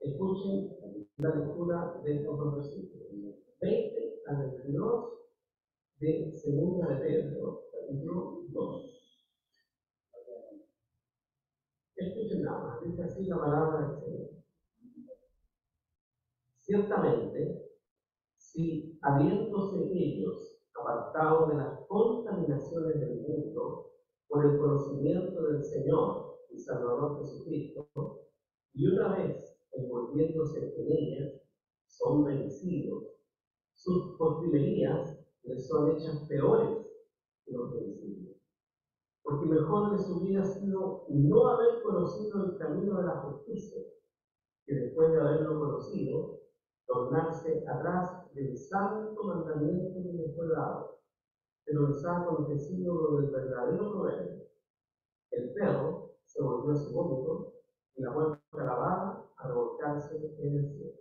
Escuchen la lectura de estos dos versículos, 20 al 22 de Segunda de Pedro, capítulo 2. Escuchen nada más, dice así la palabra del Señor. Ciertamente, si habiéndose ellos apartado de las contaminaciones del mundo por el conocimiento del Señor y Salvador Jesucristo, y una vez envolviéndose en ellas, son vencidos, sus postrimerías les son hechas peores que los vencidos. Porque mejor les hubiera sido no haber conocido el camino de la justicia, que después de haberlo conocido, tornarse atrás del santo mandamiento que les fue dado. Pero les ha acontecido lo del verdadero proverbio. El perro se volvió a su vómito y la muerte lavada a revolcarse en el cielo.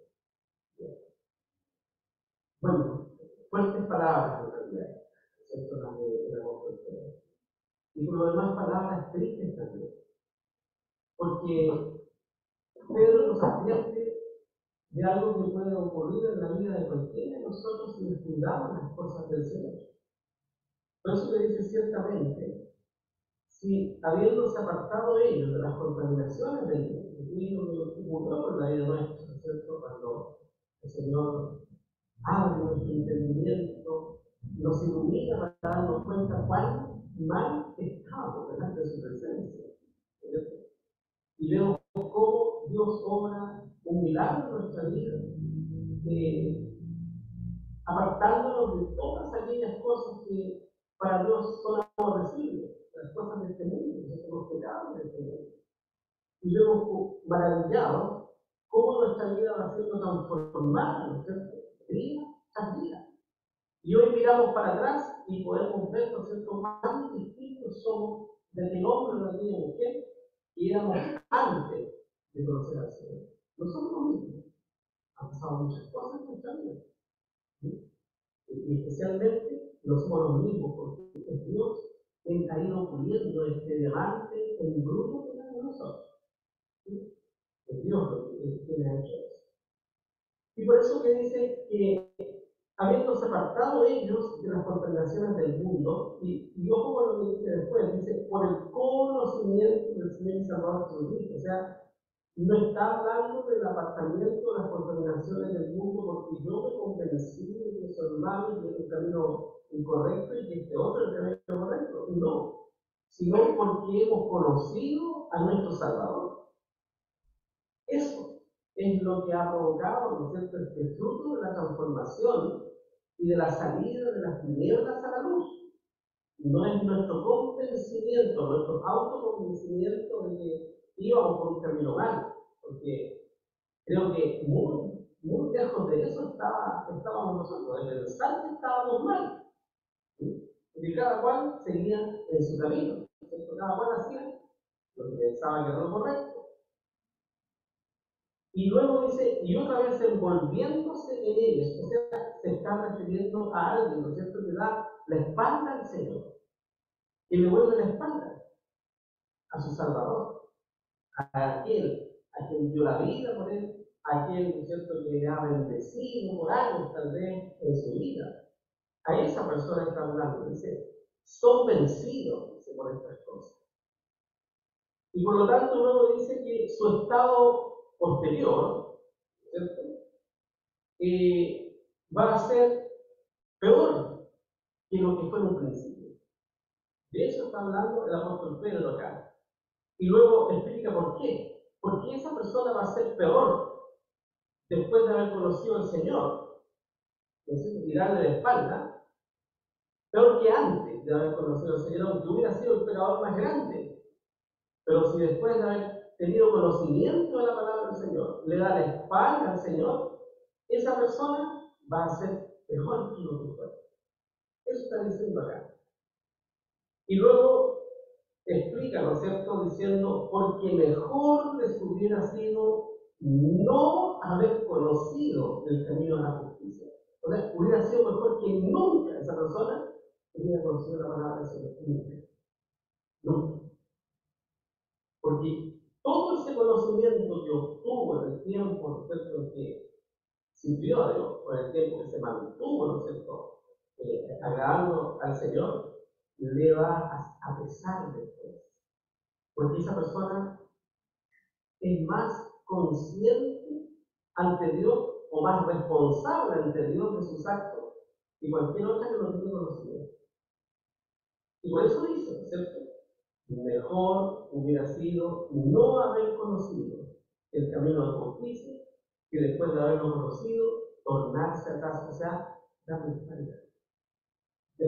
Bueno, fuertes palabras en realidad, ¿cierto? Las de apóstol Pedro. Y por lo demás, palabras tristes también. Porque Pedro nos advierte de algo que puede ocurrir en la vida de cualquiera de nosotros si descuidamos las cosas del Señor. Por eso le dice ciertamente, si habiéndose apartado ellos de las contaminaciones del mundo, y lo que ocurrió con la vida nuestra, ¿no es cierto? Cuando el Señor abre nuestro entendimiento, nos ilumina para darnos cuenta cuán mal estamos delante de su presencia, ¿cierto? Y vemos cómo Dios obra un milagro en nuestra vida, apartándonos de todas aquellas cosas que para Dios son aborrecibles, las cosas de este mundo, los pecados de este mundo. Y vemos maravillados cómo nuestra vida va siendo transformada, ¿no es cierto? Día tras día. Y hoy miramos para atrás y podemos ver, ¿no es cierto?, cuán distintos somos de aquel hombre o de aquella mujer que éramos antes de conocer al Señor. No somos los mismos. Han pasado muchas cosas en nuestra vida. ¿Sí? Y especialmente no somos los mismos, porque es Dios quien ha ido puliendo este diamante en bruto que tenemos nosotros. ¿Sí? Es Dios quien ha hecho eso. Y por eso que dice que habiéndose apartado ellos de las contaminaciones del mundo, y ojo con lo que dice después, dice, por el conocimiento del Señor y Salvador Jesucristo. O sea, no está hablando del apartamiento de las contaminaciones del mundo porque yo me convencí de que soy malo y que es un camino incorrecto y que este otro es el camino correcto. No, sino porque hemos conocido a nuestro Salvador. Eso es lo que ha provocado, ¿no es cierto?, este fruto de la transformación y de la salida de las tinieblas a la luz. No es nuestro convencimiento, nuestro autoconvencimiento de que íbamos por un camino mal, porque creo que muy lejos de eso estábamos nosotros, de pensar que estábamos mal. ¿Sí? Porque cada cual seguía en su camino, ¿cierto? Cada cual hacía lo que pensaba que era lo correcto. Y luego dice, y otra vez envolviéndose en ellos, o sea, se está refiriendo a alguien, ¿no es cierto?, que da la espalda al Señor, y le vuelve la espalda a su Salvador, a aquel a quien dio la vida por él, a aquel, ¿no es cierto?, que le ha bendecido por años tal vez en su vida. A esa persona está hablando, dice, son vencidos, dice, por estas cosas. Y por lo tanto luego dice que su estado posterior, ¿cierto?, va a ser peor que lo que fue en un principio. De eso está hablando el apóstol Pedro acá. Y luego explica por qué. Porque esa persona va a ser peor después de haber conocido al Señor, y darle la espalda, peor que antes de haber conocido al Señor, aunque hubiera sido el pecador más grande. Pero si después de haber tenido conocimiento de la palabra del Señor, le da la espalda al Señor, esa persona va a ser mejor que lo que fue. Eso está diciendo acá. Y luego explica, ¿no es cierto?, diciendo, porque mejor les hubiera sido no haber conocido el camino de la justicia. O sea, hubiera sido mejor que nunca esa persona hubiera conocido la palabra del Señor. Nunca. Porque todo ese conocimiento que obtuvo en el tiempo, ¿no es cierto?, en que sirvió a Dios, o en el tiempo que se mantuvo, ¿no es cierto?, agradando al Señor, le va a pesar después. Porque esa persona es más consciente ante Dios o más responsable ante Dios de sus actos que cualquier otra que no tiene conocimiento. Y por eso dice, ¿cierto? Mejor hubiera sido no haber conocido el camino de justicia que después de haberlo conocido, tornarse atrás, o sea, darle espalda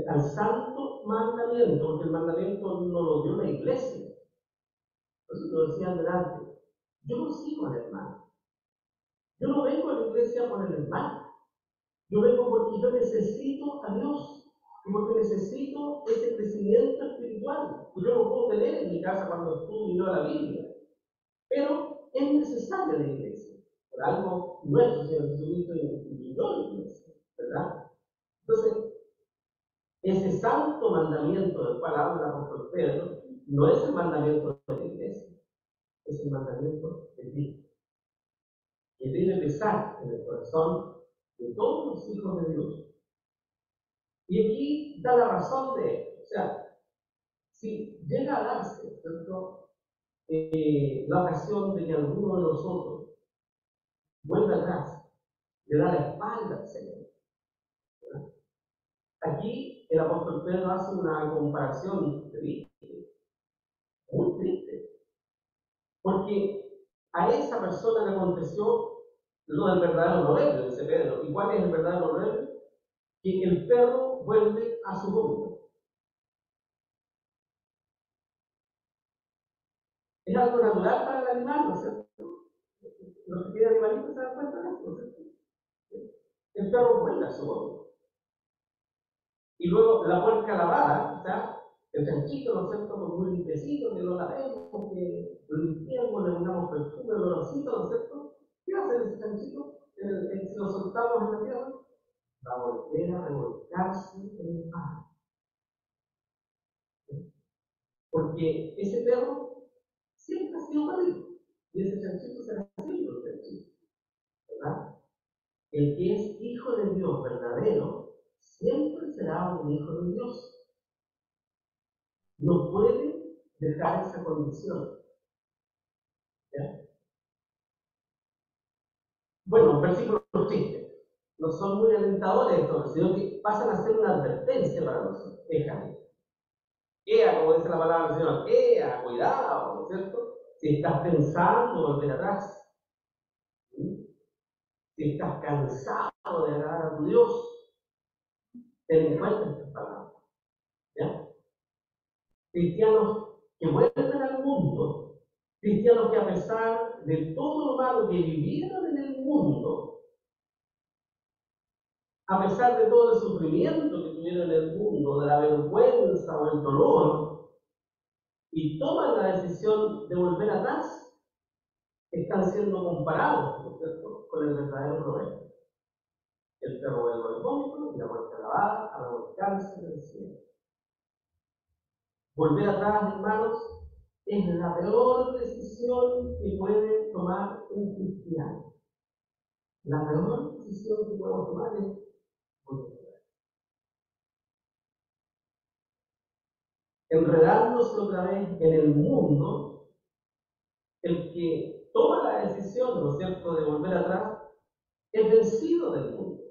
al santo mandamiento, porque el mandamiento no lo dio la iglesia. Por eso lo decía delante. Yo no sigo al hermano. Yo no vengo a la iglesia por el hermano. Yo vengo porque yo necesito a Dios. Y porque necesito ese crecimiento espiritual. Y yo lo puedo tener en mi casa cuando estudio la Biblia. Pero es necesaria la iglesia. Por algo nuestro Señor Jesucristo instituyó la iglesia, ¿verdad? Entonces, ese santo mandamiento del cual habla el apóstol Pedro no es el mandamiento de la iglesia, es el mandamiento de Cristo, que debe pesar en el corazón de todos los hijos de Dios. Y aquí da la razón de esto. O sea, si llega a darse, ¿cierto?, la ocasión de que alguno de nosotros vuelva atrás, le da la espalda al Señor, ¿verdad? Aquí el apóstol Pedro hace una comparación triste, muy triste, porque a esa persona le aconteció lo del verdadero proverbio, dice Pedro. ¿Y cuál es el verdadero proverbio? Que el perro vuelve a su vómito. Es algo natural para el animal, ¿no es cierto? Los que tienen animalitos se dan cuenta de eso, ¿no es cierto? El perro vuelve a su vómito. Y luego la puerca lavada, o sea, el chanchito, ¿no es cierto?, con muy limpiecito, que lo lavemos, que lo limpiemos, le pongamos perfume, olorcito, ¿no es cierto? ¿Qué va a hacer ese chanchito? Si lo soltamos en la tierra, va a volver a revolcarse en el mar. Porque ese perro siempre ha sido perrito. Y ese chanchito será siempre un chanchito, ¿verdad? El que es hijo de Dios verdadero, siempre será un hijo de Dios. No puede dejar esa condición. ¿Ya? Bueno, versículos tristes. No son muy alentadores estos, sino que pasan a ser una advertencia para nosotros. Déjame. Como dice la palabra del Señor, cuidado, ¿no es cierto? Si estás pensando volver atrás, ¿sí?, si estás cansado de agradar a tu Dios, ten en cuenta estas palabras. ¿Ya? Cristianos que vuelven al mundo, cristianos que a pesar de todo lo malo que vivieron en el mundo, a pesar de todo el sufrimiento que tuvieron en el mundo, de la vergüenza o el dolor, y toman la decisión de volver atrás, están siendo comparados, ¿no es cierto?, con el verdadero proverbio. El perro vuelve al vómito y la muerte lavada a revolcarse del cielo. Volver atrás, hermanos, es la peor decisión que puede tomar un cristiano. La peor decisión que podemos tomar es volver atrás. Enredándose otra vez en el mundo, el que toma la decisión, ¿no es cierto?, de volver atrás, es vencido del mundo.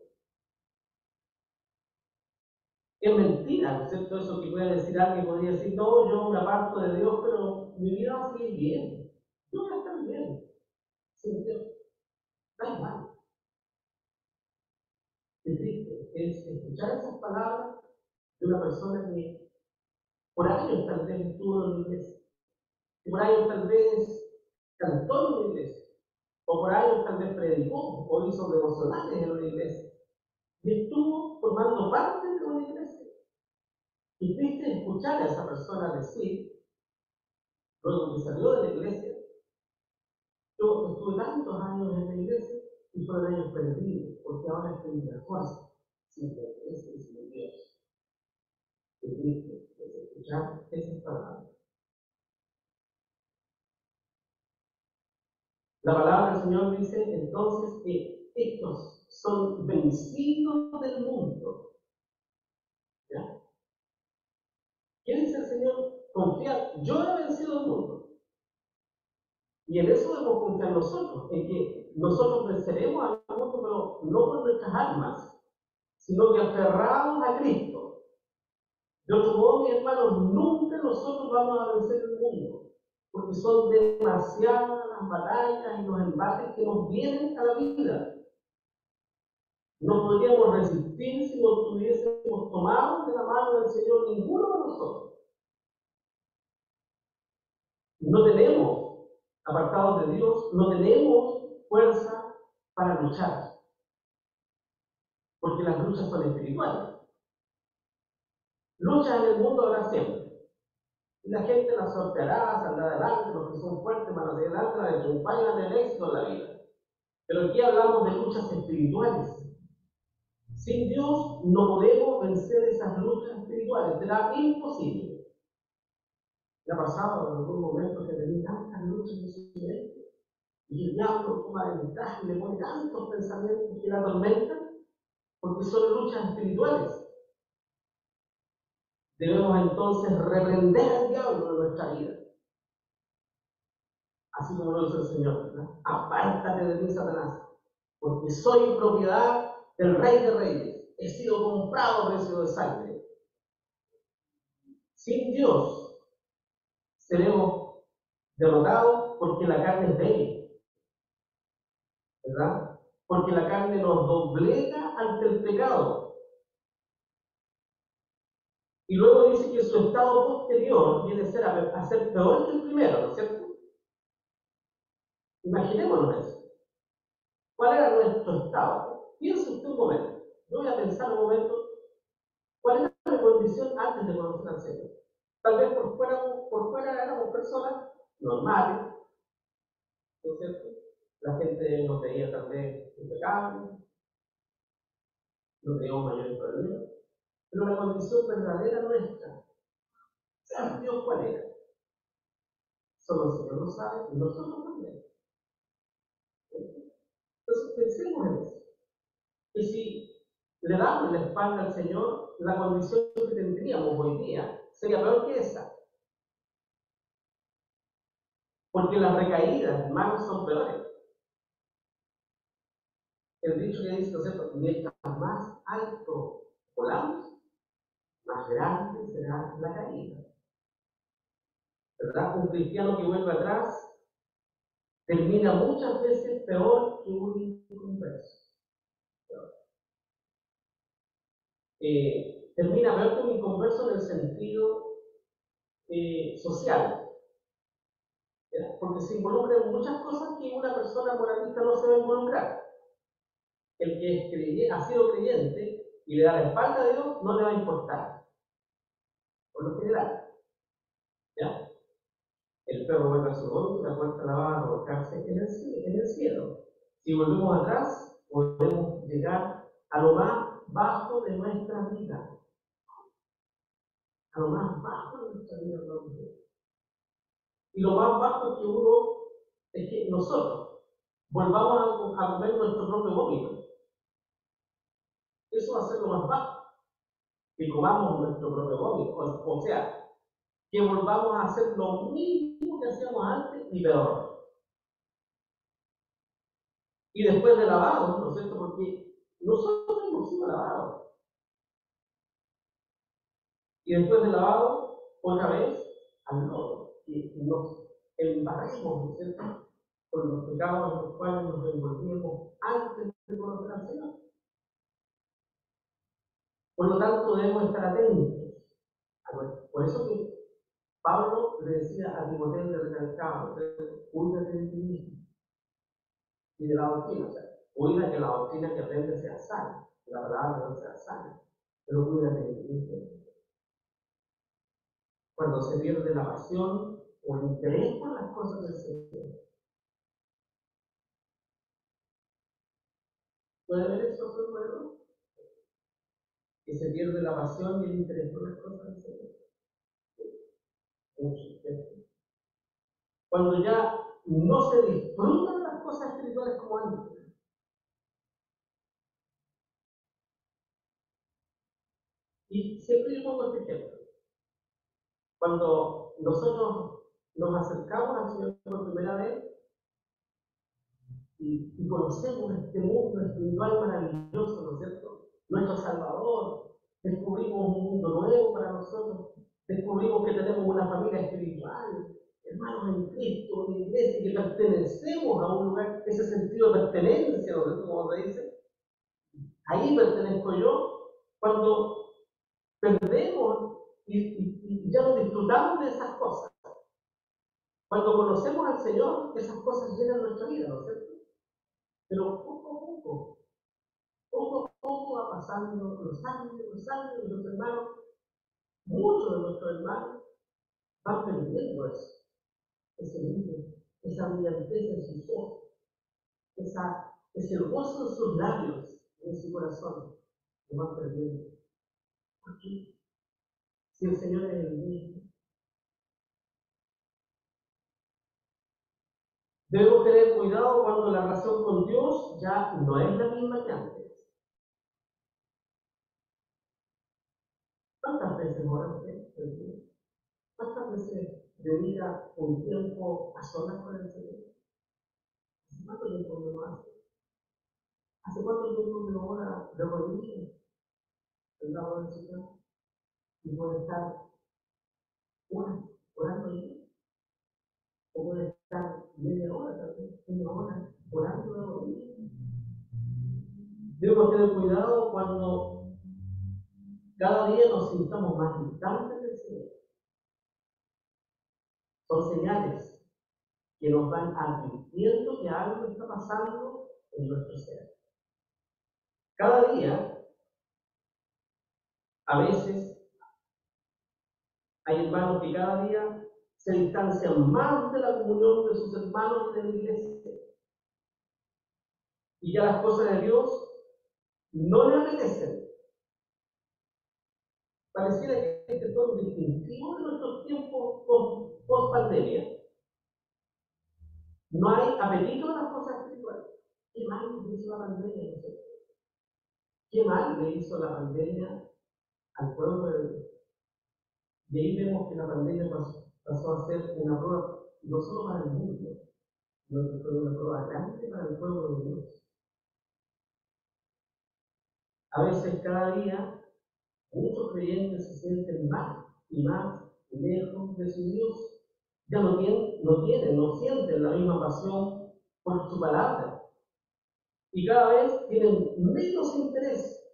Es mentira, ¿no es cierto? Eso que puede decir alguien, podría decir, no, yo me aparto de Dios, pero mi vida va a seguir bien. Yo voy a estar bien. Sin Dios. Da igual. Qué triste es escuchar esas palabras de una persona que por años tal vez estuvo en una iglesia, que por años tal vez cantó en una iglesia, o por años tal vez predicó o hizo devocionales en una iglesia, y estuvo formando parte de una iglesia. Y triste escuchar a esa persona decir, luego que salió de la iglesia, yo estuve tantos años en la iglesia y fueron años perdidos, porque ahora estoy mejor sin la iglesia y sin Dios. Qué triste es escuchar esas palabras. La palabra del Señor dice entonces que estos son vencidos del mundo. ¿Ya? ¿Qué dice el Señor? Confiar. Yo he vencido el mundo. Y en eso debemos confiar nosotros, en que nosotros venceremos al mundo, pero no con nuestras armas, sino que aferrados a Cristo. De otro modo, mis hermanos, nunca nosotros vamos a vencer el mundo, porque son demasiadas las batallas y los embates que nos vienen a la vida. No podríamos resistir si no estuviésemos tomados de la mano del Señor, ninguno de nosotros. No tenemos, apartados de Dios, no tenemos fuerza para luchar, porque las luchas son espirituales. Luchas en el mundo habrá siempre. Y la gente las sorteará, saldrá adelante, los que son fuertes van hacia adelante, las que acompañan del éxito en la vida. Pero aquí hablamos de luchas espirituales. Sin Dios no podemos vencer esas luchas espirituales, será imposible. ¿Le ha pasado en algún momento que tenía tantas luchas en su mente? Y el diablo toma ventaja y le pone tantos pensamientos que la atormentan, porque son luchas espirituales. Debemos entonces reprender al diablo de nuestra vida. Así como lo dice el Señor, ¿verdad? Apártate de mí, Satanás, porque soy propiedad del Rey de Reyes. He sido comprado a precio de sangre. Sin Dios seremos derrotados porque la carne es débil, ¿verdad? Porque la carne nos doblega ante el pecado. Y luego dice que su estado posterior viene a ser peor que el primero, ¿no es cierto? Imaginémonos eso. ¿Cuál era nuestro estado? Piense usted un momento. Yo voy a pensar un momento. ¿Cuál era mi condición antes de conocer al Señor? Tal vez por fuera éramos personas normales, ¿no es cierto? La gente nos veía tal vez impecables, no teníamos mayores problemas. Pero la condición verdadera nuestra, ¿sabe Dios cuál era? Solo el Señor lo sabe y nosotros también. Entonces pensemos en eso. Y si le damos la espalda al Señor, la condición que tendríamos hoy día sería peor que esa. Porque las recaídas, hermanos, son peores. El dicho que dice, ¿no es cierto? Mientras más alto volamos, más grande será la caída. ¿Verdad? Un cristiano que vuelve atrás termina muchas veces peor que un inconverso. Termina peor que un inconverso en el sentido social, ¿verdad? Porque se involucra en muchas cosas que una persona moralista no se va a involucrar. El que ha sido creyente y le da la espalda a Dios no le va a importar, por lo general. ¿Ya? El perro vuelve a su vómito, la puerta la va a revolcarse en el cielo. Si volvemos atrás, podemos llegar a lo más bajo de nuestra vida. A lo más bajo de nuestra vida. Y lo más bajo es que es que nosotros volvamos a comer nuestro propio vómito. Eso va a ser lo más bajo. Que comamos nuestro propio vómito. O sea, que volvamos a hacer lo mismo que hacíamos antes y peor. Y después de lavado, ¿no es cierto? Porque nosotros hemos sido lavados. Y después de lavado, otra vez al lodo. Y nos embarremos, ¿no es cierto? Con los pecados en los cuales nos envolvíamos antes de conocer al Señor. Por lo tanto, debemos estar atentos. Por eso que Pablo le decía a Timoteo, le recalcaba, cuídate de ti mismo y de la doctrina. O sea, cuida que la doctrina que aprende sea sana, que la palabra no sea sana, pero cuídate de ti mismo. Cuando se pierde la pasión o el interés por las cosas del Señor. ¿Puede ver eso, su hermano? Que se pierde la pasión y el interés por las cosas del Señor. Mucho, ¿cierto? Cuando ya no se disfrutan las cosas espirituales como antes. Y siempre yo pongo este ejemplo. Cuando nosotros nos acercamos al Señor por primera vez y conocemos este mundo espiritual maravilloso, ¿no es cierto? Nuestro Salvador, descubrimos un mundo nuevo para nosotros, descubrimos que tenemos una familia espiritual, hermanos en Cristo, una iglesia, que pertenecemos a un lugar, ese sentido de pertenencia, ¿no es cierto? Como se dice, ahí pertenezco yo. Cuando perdemos y ya no disfrutamos de esas cosas, cuando conocemos al Señor, esas cosas llenan nuestra vida, ¿no es cierto? Pero poco a poco va pasando los años, y los hermanos, muchos de nuestros hermanos, van perdiendo eso, ese brillo, esa brillantez en sus ojos, ese gozo en sus labios, en su corazón, lo van perdiendo. ¿Por qué? Si el Señor es el mismo. Debemos tener cuidado cuando la relación con Dios ya no es la misma que antes. ¿Cuántas veces ora usted? ¿Cuántas veces dedica un tiempo a solas con el Señor? ¿Hace cuánto tiempo no lo hace? ¿Hace cuánto tiempo que no ora de rodillas al lado del Señor? Y puede estar horas orando ahí, o puede estar media hora, tal vez, una hora orando de rodillas. Debemos tener cuidado cuando cada día nos sintamos más distantes del Señor. Son señales que nos van advirtiendo que algo está pasando en nuestro ser. Cada día, a veces, hay hermanos que cada día se distancian más de la comunión de sus hermanos y de la iglesia. Y ya las cosas de Dios no le apetecen. Pareciera que este fue un distintivo de nuestros tiempos post-pandemia. No hay apetito a las cosas espirituales. ¿Qué mal le hizo la pandemia? No sé. ¿Qué mal le hizo la pandemia al pueblo de Dios? Y ahí vemos que la pandemia pasó a ser una prueba, no solo para el mundo, sino que fue una prueba grande para el pueblo de Dios. A veces cada día muchos creyentes se sienten más y más lejos de su Dios. Ya no sienten la misma pasión por su palabra. Y cada vez tienen menos interés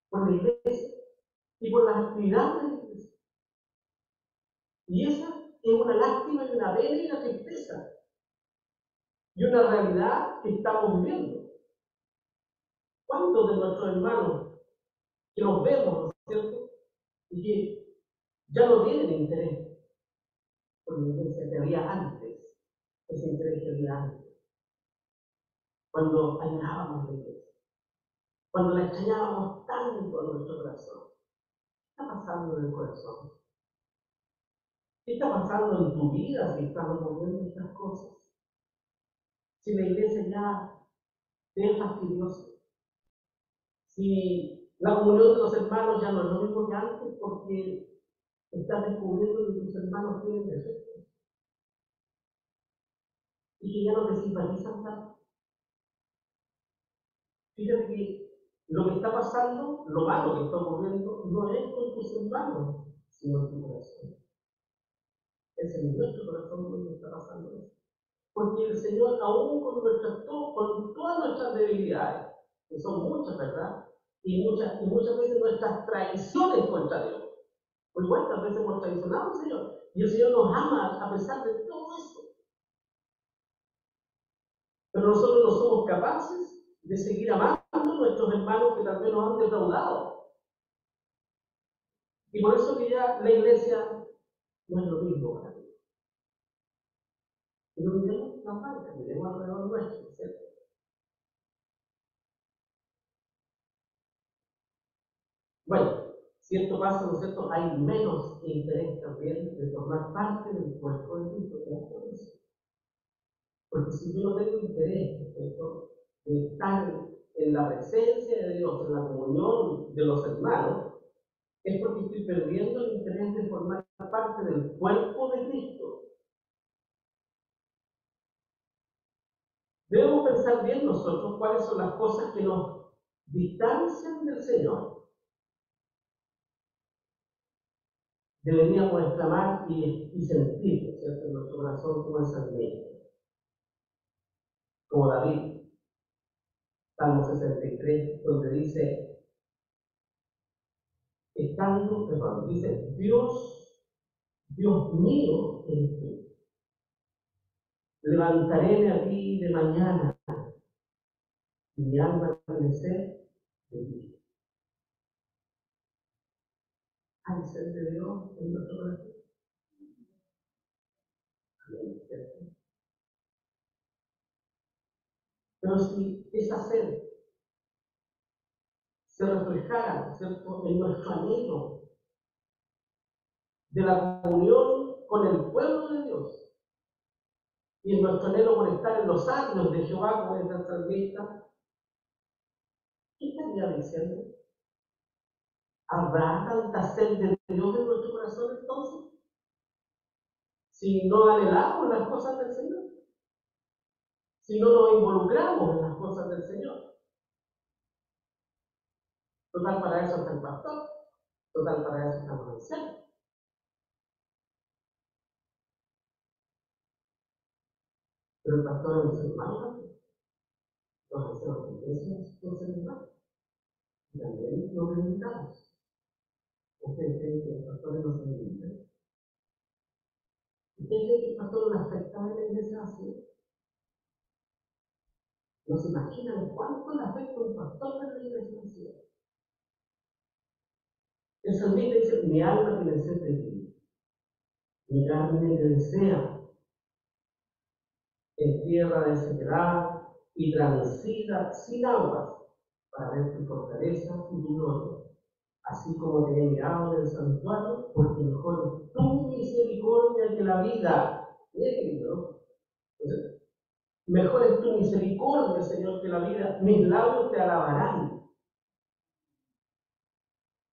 por la iglesia y por las actividades de la iglesia. Y esa es una lástima y una pena y una tristeza. Y una realidad que estamos viviendo. ¿Cuántos de nuestros hermanos que nos vemos, ¿no es cierto? Y que ya no tienen interés por la iglesia que había antes, ese interés que había antes, cuando añorábamos la iglesia, cuando la extrañábamos tanto a nuestro corazón? ¿Qué está pasando en el corazón? ¿Qué está pasando en tu vida si estamos moviendo estas cosas? Si la iglesia ya te es fastidiosa, si la comunión de los hermanos ya no es lo mismo que antes porque estás descubriendo que tus hermanos tienen defectos y que ya no te simpatizan tanto. Fíjate que lo que está pasando, lo malo que está ocurriendo, no es con tus hermanos, sino en tu corazón. Es en nuestro corazón donde está pasando eso. Porque el Señor, aún con todas nuestras debilidades, que son muchas, ¿verdad? Y muchas veces nuestras traiciones contra Dios. Pues cuántas veces hemos traicionado al Señor. Y el Señor nos ama a pesar de todo eso. Pero nosotros no somos capaces de seguir amando a nuestros hermanos que también nos han defraudado. Y por eso que ya la iglesia no es lo mismo para mí. Pero miremos la marca, miremos alrededor nuestro, ¿cierto? Bueno, si esto pasa, ¿no es cierto? Hay menos interés también de formar parte del cuerpo de Cristo. ¿Cómo por eso? Porque porque si yo no tengo interés, ¿cierto?, de estar en la presencia de Dios, en la comunión de los hermanos, es porque estoy perdiendo el interés de formar parte del cuerpo de Cristo. Debemos pensar bien nosotros cuáles son las cosas que nos distancian del Señor. Deberíamos exclamar y sentir, ¿cierto?, en nuestro corazón como el salmista, como David, Salmo 63, donde dice, dice, Dios mío eres tú. Levantaréme a ti de mañana, y mi alma tiene sed de ti. ¿Hay sed de Dios en nuestro corazón? Amén, ¿cierto? Pero si esa sed se reflejara, ¿cierto?, en nuestro anhelo de la comunión con el pueblo de Dios, y en nuestro anhelo por estar en los atrios de Jehová, como dice el salmista, ¿qué estaría diciendo? ¿Habrá tanta sed de Dios en nuestro corazón entonces? Si no anhelamos las cosas del Señor, si no nos involucramos en las cosas del Señor. Total, para eso está el pastor, total, para eso están los ancianos. Pero el pastor es un ser humano, los ancianos también son seres humanos, y también los necesitamos. ¿Ustedes creen que los pastores no se necesitan? ¿Ustedes creen que el pastor no afecta a la iglesia así? ¿No se imaginan cuánto le afecta un pastor de la iglesia así? El salmista dice, mi alma tiene sed de ti, mi carne te desea, en tierra de sequedad y transida sin aguas, para ver tu fortaleza y tu gloria, así como te he mirado en el santuario, porque mejor es tu misericordia que la vida. Mira qué lindo, ¿no? Entonces, mejor es tu misericordia, Señor, que la vida. Mis labios te alabarán.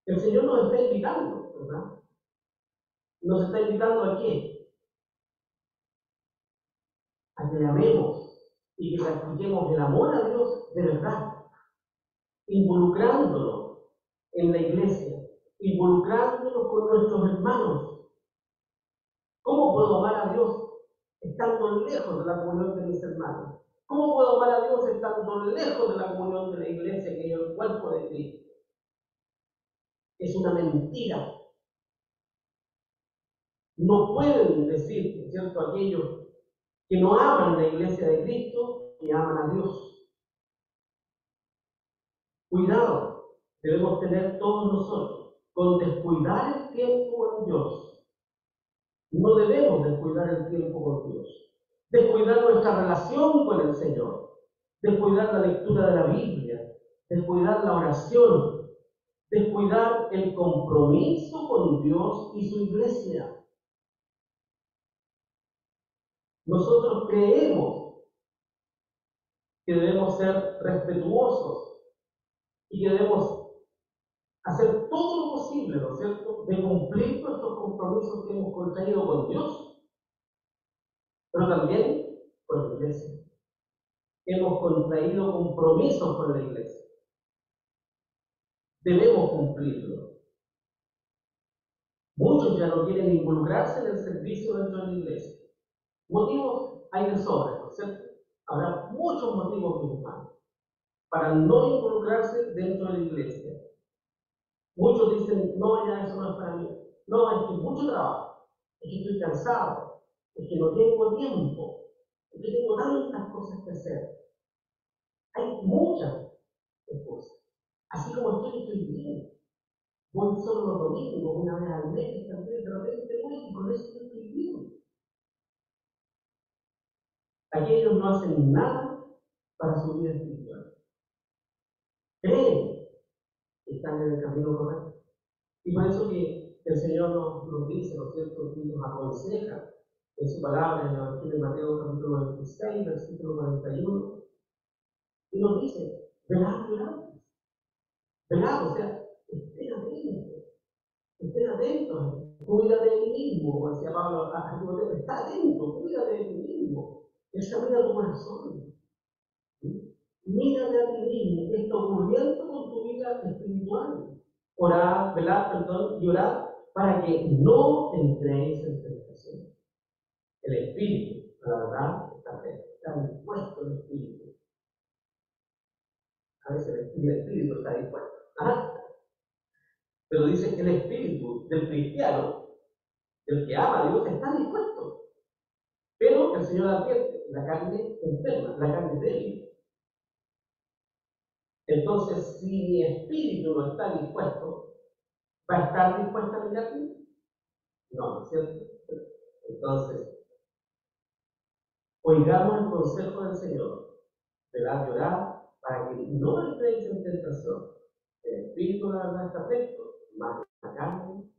El Señor nos está invitando, ¿verdad? Nos está invitando a qué? A que le amemos y que practiquemos el amor a Dios de verdad, involucrándonos en la iglesia, involucrándonos con nuestros hermanos. ¿Cómo puedo amar a Dios estando lejos de la comunión de mis hermanos? ¿Cómo puedo amar a Dios estando lejos de la comunión de la iglesia, que es el cuerpo de Cristo? Es una mentira. No pueden decir, ¿cierto?, aquellos que no aman la iglesia de Cristo y aman a Dios. Cuidado, debemos tener todos nosotros con descuidar el tiempo en Dios. No debemos descuidar el tiempo con Dios, descuidar nuestra relación con el Señor, descuidar la lectura de la Biblia, descuidar la oración, descuidar el compromiso con Dios y su iglesia. Nosotros creemos que debemos ser respetuosos y que debemos hacer todo lo posible, ¿no es cierto?, de cumplir nuestros compromisos que hemos contraído con Dios, pero también con la iglesia. Hemos contraído compromisos con la iglesia. Debemos cumplirlo. Muchos ya no quieren involucrarse en el servicio dentro de la iglesia. Motivos hay de sobra, ¿no es cierto? Habrá muchos motivos, mis hermanos, para no involucrarse dentro de la iglesia. Muchos dicen, no, ya eso no es para mí. No, es que es mucho trabajo, es que estoy cansado, es que no tengo tiempo, es que tengo tantas cosas que hacer. Hay muchas cosas. Así como estoy bien. Voy solo los domingos, una vez al mes, también de repente voy y con eso estoy bien. Aquellos no hacen nada para su vida espiritual. Creen que están en el camino correcto. Y por eso que el Señor nos dice, ¿no es cierto?, y nos aconseja en su palabra en el Evangelio de Mateo capítulo 26, versículo 41, y nos dice, velad, velad, velad, o sea, estén atentos, cuídate de ti mismo, como decía Pablo a Timoteo, está atento, cuídate de ti mismo, examina tu corazón, ¿sí? Mírate a ti mismo, qué está ocurriendo con tu vida espiritual. Orad, velad, perdón, y orad para que no entréis en tentación. El espíritu, la verdad, está dispuesto el espíritu. A veces el espíritu está dispuesto. Ajá. Pero dice que el espíritu del cristiano, del que ama a Dios, está dispuesto. Pero el Señor advierte, la carne enferma, la carne débil. Entonces, si mi espíritu no está dispuesto, ¿va a estar dispuesta mi carne? No, ¿no es cierto? Entonces, oigamos el consejo del Señor, velad y orad, para que no entréis en tentación. El espíritu, la verdad, está recto, mas la carne